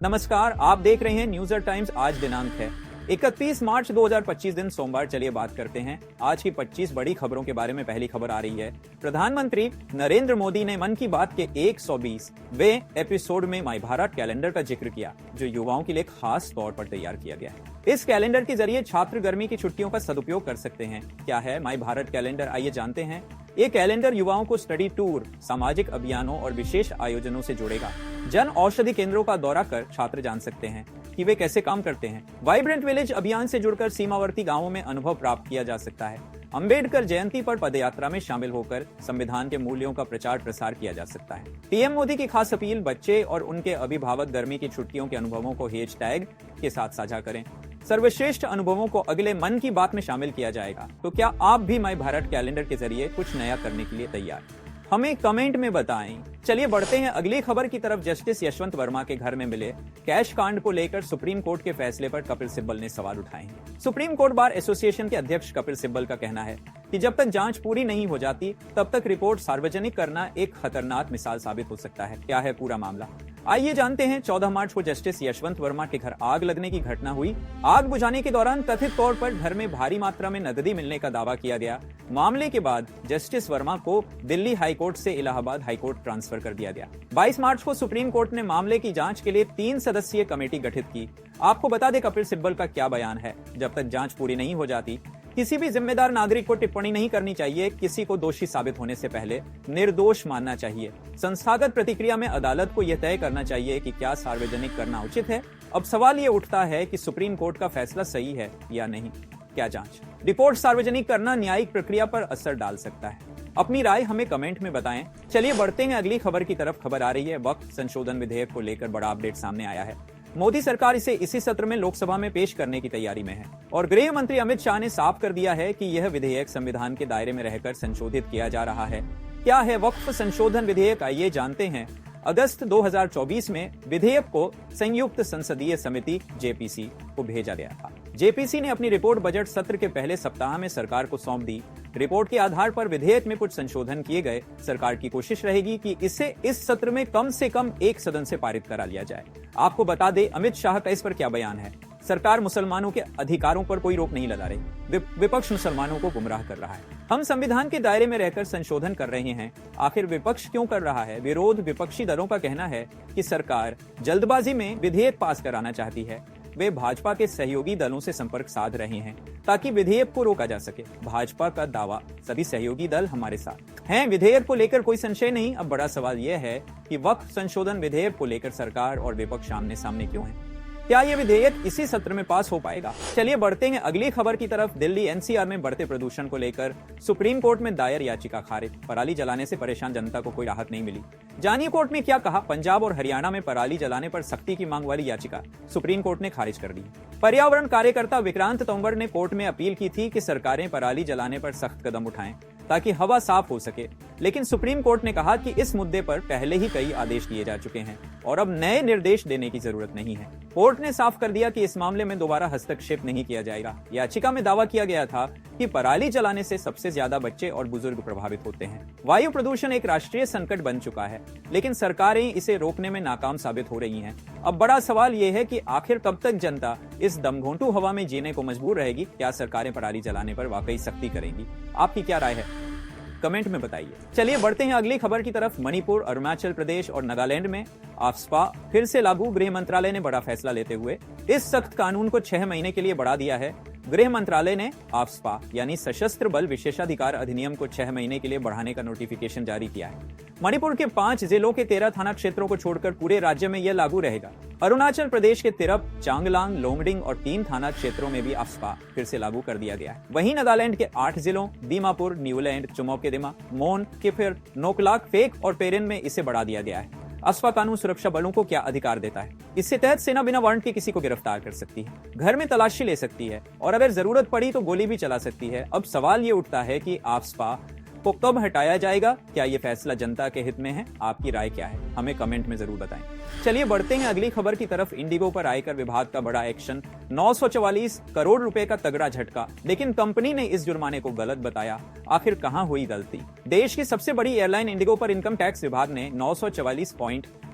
नमस्कार, आप देख रहे हैं न्यूज़र टाइम्स। आज दिनांक है 31 मार्च 2025 दिन सोमवार। चलिए बात करते हैं आज की 25 बड़ी खबरों के बारे में। पहली खबर आ रही है, प्रधानमंत्री नरेंद्र मोदी ने मन की बात के 120वें एपिसोड में माई भारत कैलेंडर का जिक्र किया, जो युवाओं के लिए खास तौर पर तैयार किया गया है। इस कैलेंडर के जरिए छात्र गर्मी की छुट्टियों का सदुपयोग कर सकते हैं। क्या है माई भारत कैलेंडर, आइए जानते हैं। ये कैलेंडर युवाओं को स्टडी टूर, सामाजिक अभियानों और विशेष आयोजनों से जोड़ेगा। जन औषधि केंद्रों का दौरा कर छात्र जान सकते हैं कि वे कैसे काम करते हैं। वाइब्रेंट विलेज अभियान से जुड़कर सीमावर्ती गांवों में अनुभव प्राप्त किया जा सकता है। अंबेडकर जयंती पर पदयात्रा में शामिल होकर संविधान के मूल्यों का प्रचार प्रसार किया जा सकता है। पीएम मोदी की खास अपील, बच्चे और उनके अभिभावक गर्मी की छुट्टियों के अनुभवों को हैशटैग के साथ साझा करें। सर्वश्रेष्ठ अनुभवों को अगले मन की बात में शामिल किया जाएगा। तो क्या आप भी माई भारत कैलेंडर के जरिए कुछ नया करने के लिए तैयार? हमें कमेंट में बताएं। चलिए बढ़ते हैं अगली खबर की तरफ। जस्टिस यशवंत वर्मा के घर में मिले कैश कांड को लेकर सुप्रीम कोर्ट के फैसले पर कपिल सिब्बल ने सवाल उठाए हैं। सुप्रीम कोर्ट बार एसोसिएशन के अध्यक्ष कपिल सिब्बल का कहना है कि जब तक जांच पूरी नहीं हो जाती तब तक रिपोर्ट सार्वजनिक करना एक खतरनाक मिसाल साबित हो सकता है। क्या है पूरा मामला, आइए जानते हैं। 14 मार्च को जस्टिस यशवंत वर्मा के घर आग लगने की घटना हुई। आग बुझाने के दौरान कथित तौर पर घर में भारी मात्रा में नकदी मिलने का दावा किया गया। मामले के बाद जस्टिस वर्मा को दिल्ली हाईकोर्ट से इलाहाबाद हाईकोर्ट ट्रांसफर कर दिया गया। 22 मार्च को सुप्रीम कोर्ट ने मामले की जांच के लिए 3 सदस्यीय कमेटी गठित की। आपको बता दें कपिल सिब्बल का क्या बयान है। जब तक जांच पूरी नहीं हो जाती, किसी भी जिम्मेदार नागरिक को टिप्पणी नहीं करनी चाहिए। किसी को दोषी साबित होने से पहले निर्दोष मानना चाहिए। संस्थागत प्रतिक्रिया में अदालत को यह तय करना चाहिए कि क्या सार्वजनिक करना उचित है। अब सवाल ये उठता है कि सुप्रीम कोर्ट का फैसला सही है या नहीं। क्या जांच रिपोर्ट सार्वजनिक करना न्यायिक प्रक्रिया पर असर डाल सकता है? अपनी राय हमें कमेंट में बताएं। चलिए बढ़ते हैं अगली खबर की तरफ। खबर आ रही है, वक्फ संशोधन विधेयक को लेकर बड़ा अपडेट सामने आया है। मोदी सरकार इसे इसी सत्र में लोकसभा में पेश करने की तैयारी में है और गृह मंत्री अमित शाह ने साफ कर दिया है कि यह विधेयक संविधान के दायरे में रहकर संशोधित किया जा रहा है। क्या है वक्फ संशोधन विधेयक, आइए जानते हैं। अगस्त 2024 में विधेयक को संयुक्त संसदीय समिति जेपीसी को भेजा गया था। जेपीसी ने अपनी रिपोर्ट बजट सत्र के पहले सप्ताह में सरकार को सौंप दी। रिपोर्ट के आधार पर विधेयक में कुछ संशोधन किए गए। सरकार की कोशिश रहेगी कि इसे इस सत्र में कम से कम एक सदन से पारित करा लिया जाए। आपको बता दें अमित शाह का इस पर क्या बयान है। सरकार मुसलमानों के अधिकारों पर कोई रोक नहीं लगा रही। विपक्ष मुसलमानों को गुमराह कर रहा है। हम संविधान के दायरे में रहकर संशोधन कर रहे हैं, आखिर विपक्ष क्यों कर रहा है? विरोध विपक्षी दलों का कहना है कि सरकार जल्दबाजी में विधेयक पास कराना चाहती है। वे भाजपा के सहयोगी दलों से संपर्क साध रहे हैं ताकि विधेयक को रोका जा सके। भाजपा का दावा, सभी सहयोगी दल हमारे साथ हैं, विधेयक को लेकर कोई संशय नहीं। अब बड़ा सवाल यह है कि वक्फ संशोधन विधेयक को लेकर सरकार और विपक्ष आमने सामने क्यों है? क्या यह विधेयक इसी सत्र में पास हो पाएगा? चलिए बढ़ते हैं अगली खबर की तरफ। दिल्ली एनसीआर में बढ़ते प्रदूषण को लेकर सुप्रीम कोर्ट में दायर याचिका खारिज। पराली जलाने से परेशान जनता को कोई राहत नहीं मिली। जानिए कोर्ट ने क्या कहा। पंजाब और हरियाणा में पराली जलाने पर सख्ती की मांग वाली याचिका सुप्रीम कोर्ट ने खारिज कर दी। पर्यावरण कार्यकर्ता विक्रांत तोमर ने कोर्ट में अपील की थी कि सरकारें पराली जलाने पर सख्त कदम उठाएं ताकि हवा साफ हो सके, लेकिन सुप्रीम कोर्ट ने कहा कि इस मुद्दे पर पहले ही कई आदेश दिए जा चुके हैं और अब नए निर्देश देने की जरूरत नहीं है। कोर्ट ने साफ कर दिया कि इस मामले में दोबारा हस्तक्षेप नहीं किया जाएगा। याचिका में दावा किया गया था कि पराली जलाने से सबसे ज्यादा बच्चे और बुजुर्ग प्रभावित होते हैं। वायु प्रदूषण एक राष्ट्रीय संकट बन चुका है, लेकिन सरकारें इसे रोकने में नाकाम साबित हो रही हैं। अब बड़ा सवाल यह है कि आखिर कब तक जनता इस दमघोंटू हवा में जीने को मजबूर रहेगी? क्या सरकारें पराली जलाने पर वाकई सख्ती करेंगी? आपकी क्या राय है, कमेंट में बताइए। चलिए बढ़ते हैं अगली खबर की तरफ। मणिपुर, अरुणाचल प्रदेश और नागालैंड में आफ्स्पा फिर से लागू। गृह मंत्रालय ने बड़ा फैसला लेते हुए इस सख्त कानून को 6 महीने के लिए बढ़ा दिया है। गृह मंत्रालय ने आफ्स्पा यानी सशस्त्र बल विशेषाधिकार अधिनियम को 6 महीने के लिए बढ़ाने का नोटिफिकेशन जारी किया है। मणिपुर के 5 जिलों के 13 थाना क्षेत्रों को छोड़कर पूरे राज्य में यह लागू रहेगा। अरुणाचल प्रदेश के तिरप, चांगलांग, लोंगडिंग और 3 थाना क्षेत्रों में भी आफ्स्पा फिर से लागू कर दिया गया है। वहीं नागालैंड के 8 जिलों दीमापुर, न्यूलैंड, चुमौकेदिमा, मोन, किफिर, नोकलाक, फेक और पेरेन में इसे बढ़ा दिया गया है। आफ्स्पा कानून सुरक्षा बलों को क्या अधिकार देता है? इसके तहत सेना बिना वारंट के किसी को गिरफ्तार कर सकती है, घर में तलाशी ले सकती है और अगर जरूरत पड़ी तो गोली भी चला सकती है। अब सवाल ये उठता है कि आफ्स्पा को कब हटाया जाएगा? क्या ये फैसला जनता के हित में है? आपकी राय क्या है, हमें कमेंट में जरूर बताएं। चलिए बढ़ते हैं अगली खबर की तरफ। इंडिगो पर आयकर विभाग का बड़ा एक्शन, 944 करोड़ रुपए का तगड़ा झटका, लेकिन कंपनी ने इस जुर्माने को गलत बताया। आखिर कहां हुई गलती? देश की सबसे बड़ी एयरलाइन इंडिगो पर इनकम टैक्स विभाग ने 944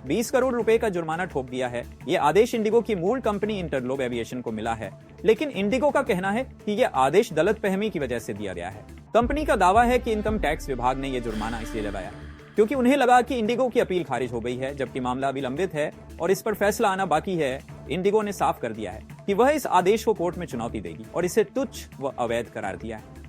20 करोड़ रुपए का जुर्माना ठोक दिया है। ये आदेश इंडिगो की मूल कंपनी इंटरग्लोब एविएशन को मिला है, लेकिन इंडिगो का कहना है कि यह आदेश गलतफहमी की वजह से दिया गया है। कंपनी का दावा है कि इनकम टैक्स विभाग ने यह जुर्माना इसलिए लगाया क्योंकि उन्हें लगा कि इंडिगो की अपील खारिज हो गई है, जबकि मामला अभी लंबित है और इस पर फैसला आना बाकी है। इंडिगो ने साफ कर दिया है कि वह इस आदेश को कोर्ट में चुनौती देगी और इसे तुच्छ व अवैध करार दिया है।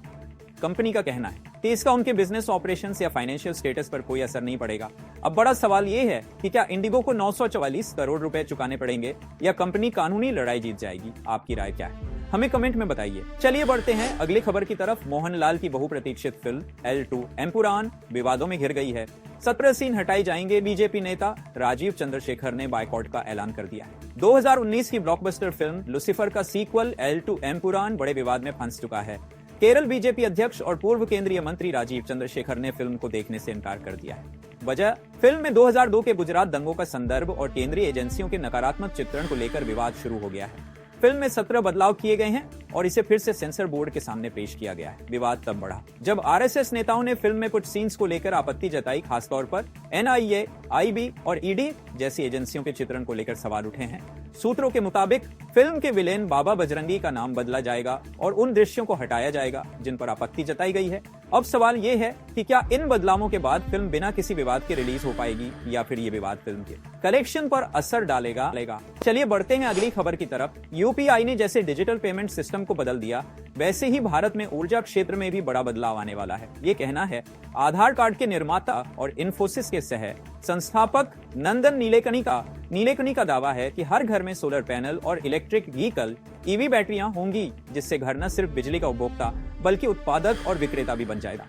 कंपनी का कहना है कि इसका उनके बिजनेस ऑपरेशंस या फाइनेंशियल स्टेटस पर कोई असर नहीं पड़ेगा। अब बड़ा सवाल यह है कि क्या इंडिगो को 944 करोड़ रुपए चुकाने पड़ेंगे या कंपनी कानूनी लड़ाई जीत जाएगी? आपकी राय क्या है? हमें कमेंट में बताइए। चलिए बढ़ते हैं अगली खबर की तरफ। मोहनलाल की बहुप्रतीक्षित फिल्म L2 एम्पुरान विवादों में घिर गई है। 17 सीन हटाए जाएंगे। बीजेपी नेता राजीव चंद्रशेखर ने बायकॉट का ऐलान कर दिया है। 2019 की ब्लॉकबस्टर फिल्म लुसिफर का सीक्वल L2 एम्पुरान बड़े विवाद में फंस चुका है। केरल बीजेपी अध्यक्ष और पूर्व केंद्रीय मंत्री राजीव चंद्रशेखर ने फिल्म को देखने से इनकार कर दिया है। वजह, फिल्म में 2002 के गुजरात दंगों का संदर्भ और केंद्रीय एजेंसियों के नकारात्मक चित्रण को लेकर विवाद शुरू हो गया है। फिल्म में 17 बदलाव किए गए हैं और इसे फिर से सेंसर बोर्ड के सामने पेश किया गया है। विवाद तब बढ़ा जब आरएसएस नेताओं ने फिल्म में कुछ सीन्स को लेकर आपत्ति जताई। खासतौर पर एनआईए, आईबी और ईडी जैसी एजेंसियों के चित्रण को लेकर सवाल उठे हैं। सूत्रों के मुताबिक फिल्म के विलेन बाबा बजरंगी का नाम बदला जाएगा और उन दृश्यों को हटाया जाएगा जिन पर आपत्ति जताई गई है। अब सवाल ये है कि क्या इन बदलावों के बाद फिल्म बिना किसी विवाद के रिलीज हो पाएगी या फिर ये विवाद फिल्म के कलेक्शन पर असर डालेगा? चलिए बढ़ते हैं अगली खबर की तरफ। यूपीआई ने जैसे डिजिटल पेमेंट सिस्टम को बदल दिया, वैसे ही भारत में ऊर्जा क्षेत्र में भी बड़ा बदलाव आने वाला है। ये कहना है आधार कार्ड के निर्माता और इन्फोसिस के सह संस्थापक नंदन नीलेकनी का दावा है कि हर घर में सोलर पैनल और इलेक्ट्रिक व्हीकल ईवी बैटरियां होंगी, जिससे घर न सिर्फ बिजली का उपभोक्ता बल्कि उत्पादक और विक्रेता भी बन जाएगा।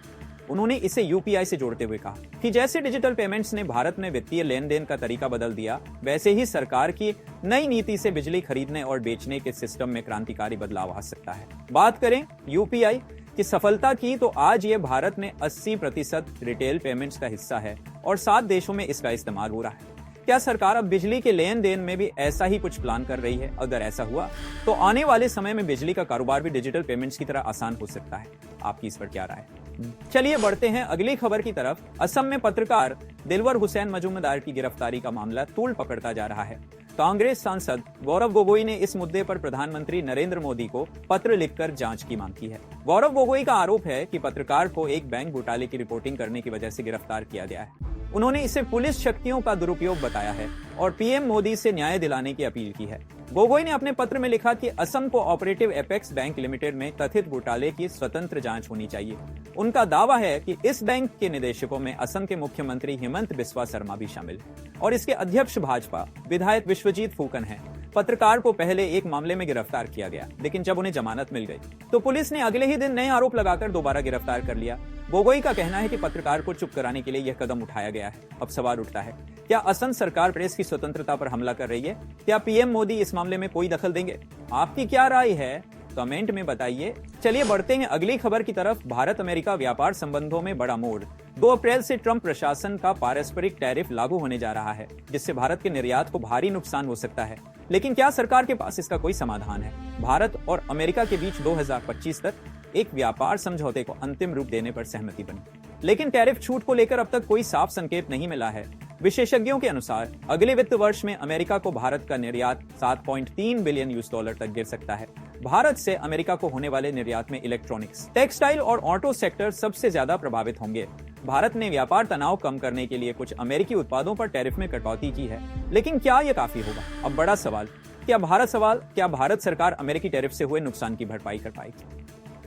उन्होंने इसे यूपीआई से जोड़ते हुए कहा कि जैसे डिजिटल पेमेंट्स ने भारत में वित्तीय लेन देन का तरीका बदल दिया, वैसे ही सरकार की नई नीति से बिजली खरीदने और बेचने के सिस्टम में क्रांतिकारी बदलाव आ सकता है। बात करें यूपीआई की सफलता की तो आज ये भारत में 80% रिटेल पेमेंट्स का हिस्सा है और 7 देशों में इसका इस्तेमाल हो रहा है। क्या सरकार अब बिजली के लेन देन में भी ऐसा ही कुछ प्लान कर रही है? अगर ऐसा हुआ तो आने वाले समय में बिजली का कारोबार भी डिजिटल पेमेंट्स की तरह आसान हो सकता है। आपकी इस पर क्या राय है? चलिए बढ़ते हैं अगली खबर की तरफ। असम में पत्रकार दिलवर हुसैन मजूमदार की गिरफ्तारी का मामला तूल पकड़ता जा रहा है। कांग्रेस सांसद गौरव गोगोई ने इस मुद्दे पर प्रधानमंत्री नरेंद्र मोदी को पत्र लिखकर जांच की मांग की है। गौरव गोगोई का आरोप है कि पत्रकार को एक बैंक घोटाले की रिपोर्टिंग करने की वजह से गिरफ्तार किया गया है। उन्होंने इसे पुलिस शक्तियों का दुरुपयोग बताया है और पीएम मोदी से न्याय दिलाने की अपील की है। गोगोई ने अपने पत्र में लिखा कि Assam co operative apex bank limited में कथित घोटाले की स्वतंत्र जांच होनी चाहिए। उनका दावा है कि इस बैंक के निदेशकों में असम के मुख्यमंत्री हिमंत बिस्वा शर्मा भी शामिल है और इसके अध्यक्ष भाजपा विधायक विश्वजीत फूकन है। पत्रकार को पहले एक मामले में गिरफ्तार किया गया, लेकिन जब उन्हें जमानत मिल गई तो पुलिस ने अगले ही दिन नए आरोप लगाकर दोबारा गिरफ्तार कर लिया। गोगोई का कहना है कि पत्रकार को चुप कराने के लिए यह कदम उठाया गया है। अब सवाल उठता है, क्या असम सरकार प्रेस की स्वतंत्रता पर हमला कर रही है? क्या पीएम मोदी इस मामले में कोई दखल देंगे? आपकी क्या राय है? कमेंट में बताइए। चलिए बढ़ते हैं अगली खबर की तरफ। भारत अमेरिका व्यापार संबंधों में बड़ा मोड़। 2 अप्रैल से ट्रंप प्रशासन का पारस्परिक टैरिफ लागू होने जा रहा है, जिससे भारत के निर्यात को भारी नुकसान हो सकता है। लेकिन क्या सरकार के पास इसका कोई समाधान है? भारत और अमेरिका के बीच 2025 तक एक व्यापार समझौते को अंतिम रूप देने पर सहमति बनी, लेकिन टैरिफ छूट को लेकर अब तक कोई साफ संकेत नहीं मिला है। विशेषज्ञों के अनुसार अगले वित्त वर्ष में अमेरिका को भारत का निर्यात 7.3 बिलियन यूएस डॉलर तक गिर सकता है। भारत से अमेरिका को होने वाले निर्यात में इलेक्ट्रॉनिक्स, टेक्सटाइल और ऑटो सेक्टर सबसे ज्यादा प्रभावित होंगे। भारत ने व्यापार तनाव कम करने के लिए कुछ अमेरिकी उत्पादों पर टैरिफ में कटौती की है, लेकिन क्या यह काफी होगा? अब बड़ा सवाल, क्या भारत सरकार अमेरिकी टैरिफ से हुए नुकसान की भरपाई कर पाएगी?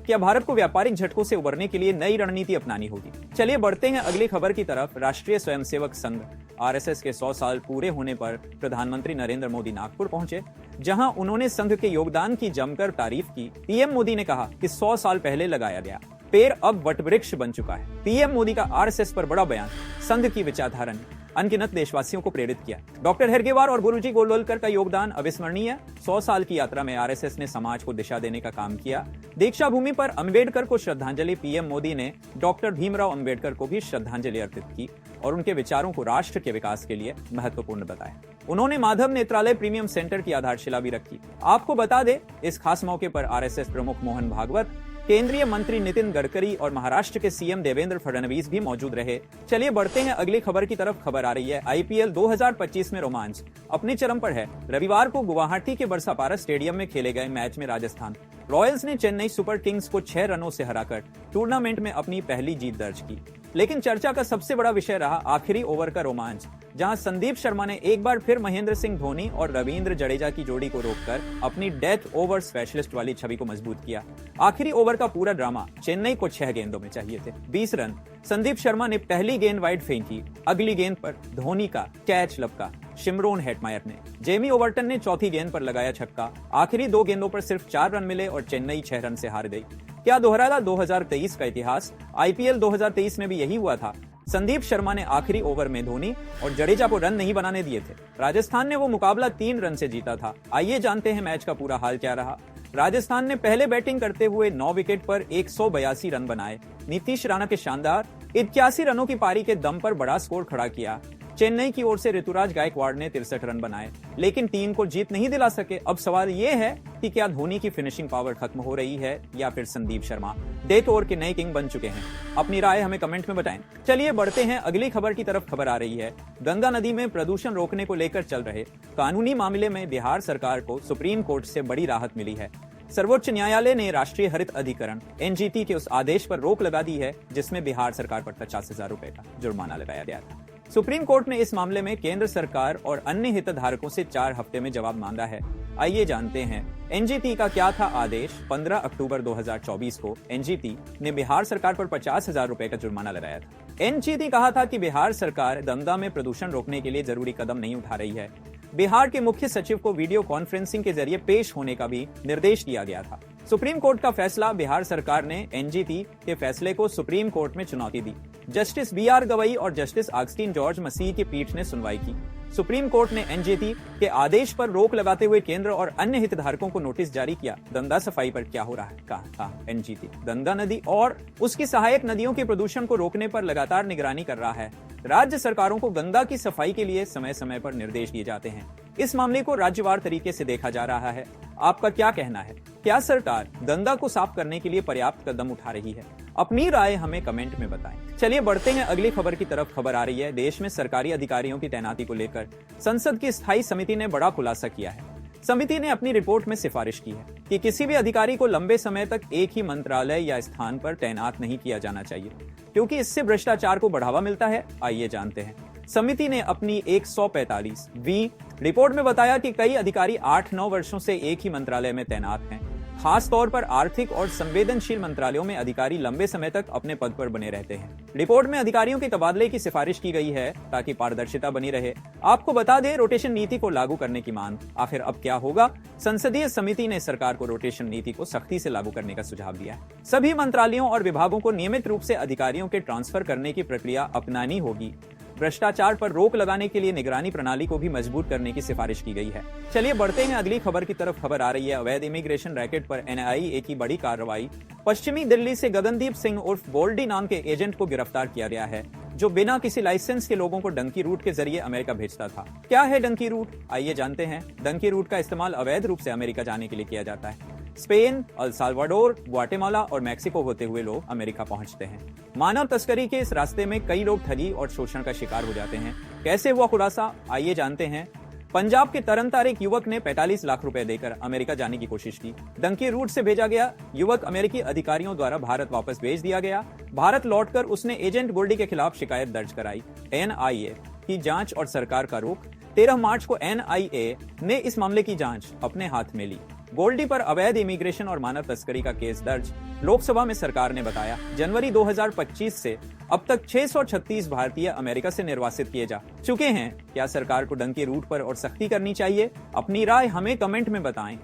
क्या भारत को व्यापारिक झटकों से उबरने के लिए नई रणनीति अपनानी होगी? चलिए बढ़ते हैं अगली खबर की तरफ। राष्ट्रीय स्वयंसेवक संघ आरएसएस के 100 साल पूरे होने पर प्रधानमंत्री नरेंद्र मोदी नागपुर पहुंचे, जहां उन्होंने संघ के योगदान की जमकर तारीफ की। पीएम मोदी ने कहा कि 100 साल पहले लगाया गया पेड़ अब वटवृक्ष बन चुका है। पीएम मोदी का आरएसएस पर बड़ा बयान संघ की विचारधारा ने अनगिनत देशवासियों को प्रेरित किया। डॉक्टर हेडगेवार और गुरुजी गोलवलकर का योगदान अविस्मरणीय। 100 साल की यात्रा में आरएसएस ने समाज को दिशा देने का काम किया। दीक्षा भूमि पर अंबेडकर को श्रद्धांजलि। पीएम मोदी ने डॉक्टर भीमराव अंबेडकर को भी श्रद्धांजलि अर्पित की और उनके विचारों को राष्ट्र के विकास के लिए महत्वपूर्ण बताया। उन्होंने माधव नेत्रालय प्रीमियम सेंटर की आधारशिला भी रखी। आपको बता दें, इस खास मौके पर आरएसएस प्रमुख मोहन भागवत, केंद्रीय मंत्री नितिन गडकरी और महाराष्ट्र के सीएम देवेंद्र फडणवीस भी मौजूद रहे। चलिए बढ़ते हैं अगली खबर की तरफ। खबर आ रही है आईपीएल 2025 में रोमांच अपने चरम पर है। रविवार को गुवाहाटी के बरसापारा स्टेडियम में खेले गए मैच में राजस्थान रॉयल्स ने चेन्नई सुपर किंग्स को 6 रनों से हराकर टूर्नामेंट में अपनी पहली जीत दर्ज की। लेकिन चर्चा का सबसे बड़ा विषय रहा आखिरी ओवर का रोमांच, जहां संदीप शर्मा ने एक बार फिर महेंद्र सिंह धोनी और रविंद्र जडेजा की जोड़ी को रोककर अपनी डेथ ओवर स्पेशलिस्ट वाली छवि को मजबूत किया। आखिरी ओवर का पूरा ड्रामा चेन्नई को 6 गेंदों में चाहिए थे, 20 रन। संदीप शर्मा ने पहली गेंद वाइड फेंकी, अगली गेंद पर धोनी का कैच लपका शिमरोन हेटमायर ने। जेमी ओवर्टन ने चौथी गेंद पर लगाया छक्का। आखिरी 2 गेंदों पर सिर्फ 4 रन मिले और चेन्नई 6 रन से हार गई। क्या दोहराया 2023 का इतिहास? आईपीएल 2023 में भी यही हुआ था। संदीप शर्मा ने आखिरी ओवर में धोनी और जडेजा को रन नहीं बनाने दिए थे। राजस्थान ने वो मुकाबला 3 रन से जीता था। आइए जानते हैं मैच का पूरा हाल क्या रहा। राजस्थान ने पहले बैटिंग करते हुए 9 विकेट पर 182 रन बनाए। नीतीश राणा के शानदार 81 रनों की पारी के दम पर बड़ा स्कोर खड़ा किया। चेन्नई की ओर से ऋतुराज गायकवाड़ ने 63 रन बनाए, लेकिन टीम को जीत नहीं दिला सके। अब सवाल ये है कि क्या धोनी की फिनिशिंग पावर खत्म हो रही है या फिर संदीप शर्मा डेथ ओवर के नए किंग बन चुके हैं? अपनी राय हमें कमेंट में बताएं। चलिए बढ़ते हैं अगली खबर की तरफ। खबर आ रही है गंगा नदी में प्रदूषण रोकने को लेकर चल रहे कानूनी मामले में बिहार सरकार को सुप्रीम कोर्ट से बड़ी राहत मिली है। सर्वोच्च न्यायालय ने राष्ट्रीय हरित अधिकरण एनजीटी के उस आदेश पर रोक लगा दी है जिसमें बिहार सरकार पर 50,000 रुपए का जुर्माना लगाया गया था। सुप्रीम कोर्ट ने इस मामले में केंद्र सरकार और अन्य हितधारकों से 4 हफ्ते में जवाब मांगा है। आइए जानते हैं एनजीटी का क्या था आदेश। 15 अक्टूबर 2024 को एनजीटी ने बिहार सरकार पर 50,000 रुपए का जुर्माना लगाया था। एनजीटी कहा था कि बिहार सरकार गंगा में प्रदूषण रोकने के लिए जरूरी कदम नहीं उठा रही है। बिहार के मुख्य सचिव को वीडियो कॉन्फ्रेंसिंग के जरिए पेश होने का भी निर्देश दिया गया था। सुप्रीम कोर्ट का फैसला। बिहार सरकार ने एनजीटी के फैसले को सुप्रीम कोर्ट में चुनौती दी। जस्टिस बीआर गवई और जस्टिस ऑगस्टीन जॉर्ज मसीह की पीठ ने सुनवाई की। सुप्रीम कोर्ट ने एनजीटी के आदेश पर रोक लगाते हुए केंद्र और अन्य हितधारकों को नोटिस जारी किया। गंगा सफाई पर क्या हो रहा है? कहा एनजीटी गंगा नदी और उसकी सहायक नदियों के प्रदूषण को रोकने पर लगातार निगरानी कर रहा है। राज्य सरकारों को गंगा की सफाई के लिए समय समय पर निर्देश दिए जाते हैं। इस मामले को राज्यवार तरीके से देखा जा रहा है। आपका क्या कहना है? क्या सरकार गंगा को साफ करने के लिए पर्याप्त कदम उठा रही है? अपनी राय हमें कमेंट में बताएं। चलिए बढ़ते हैं अगली खबर की तरफ। खबर आ रही है देश में सरकारी अधिकारियों की तैनाती को लेकर संसद की स्थायी समिति ने बड़ा खुलासा किया है। समिति ने अपनी रिपोर्ट में सिफारिश की है कि किसी भी अधिकारी को लंबे समय तक एक ही मंत्रालय या स्थान पर तैनात नहीं किया जाना चाहिए, क्योंकि इससे भ्रष्टाचार को बढ़ावा मिलता है। आइए जानते हैं। समिति ने अपनी 145वीं रिपोर्ट में बताया कि कई अधिकारी 8-9 वर्षों से एक ही मंत्रालय में तैनात हैं। खास तौर पर आर्थिक और संवेदनशील मंत्रालयों में अधिकारी लंबे समय तक अपने पद पर बने रहते हैं। रिपोर्ट में अधिकारियों के तबादले की सिफारिश की गई है ताकि पारदर्शिता बनी रहे। आपको बता दें, रोटेशन नीति को लागू करने की मांग। आखिर अब क्या होगा? संसदीय समिति ने सरकार को रोटेशन नीति को सख्ती से लागू करने का सुझाव दिया है। सभी मंत्रालयों और विभागों को नियमित रूप से अधिकारियों के ट्रांसफर करने की प्रक्रिया अपनानी होगी। भ्रष्टाचार पर रोक लगाने के लिए निगरानी प्रणाली को भी मजबूत करने की सिफारिश की गई है। चलिए बढ़ते हैं अगली खबर की तरफ। खबर आ रही है अवैध इमिग्रेशन रैकेट पर एनआईए की बड़ी कार्रवाई। पश्चिमी दिल्ली से गगनदीप सिंह उर्फ गोल्डी नाम के एजेंट को गिरफ्तार किया गया है, जो बिना किसी लाइसेंस के लोगों को डंकी रूट के जरिए अमेरिका भेजता था। क्या है डंकी रूट? आइए जानते हैं। डंकी रूट का इस्तेमाल अवैध रूप से अमेरिका जाने के लिए किया जाता है। स्पेन, अल साल्वाडोर, ग्वाटेमाला और मैक्सिको होते हुए लोग अमेरिका पहुंचते हैं। मानव तस्करी के इस रास्ते में कई लोग ठगी और शोषण का शिकार हो जाते हैं। कैसे हुआ खुलासा? आइए जानते हैं। पंजाब के तरनतार एक युवक ने 45 लाख रुपए देकर अमेरिका जाने की कोशिश की। डंकी रूट से भेजा गया युवक अमेरिकी अधिकारियों द्वारा भारत वापस भेज दिया गया। भारत लौटकर उसने एजेंट गोल्डी के खिलाफ शिकायत दर्ज कराई। एनआईए की जांच और सरकार का रुख। 13 मार्च को एनआईए ने इस मामले की जांच अपने हाथ में ली। गोल्डी पर अवैध इमिग्रेशन और मानव तस्करी का केस दर्ज। लोकसभा में सरकार ने बताया जनवरी 2025 से अब तक 636 भारतीय अमेरिका से निर्वासित किए जा चुके हैं। क्या सरकार को डंकी रूट पर और सख्ती करनी चाहिए? अपनी राय हमें कमेंट में बताएं।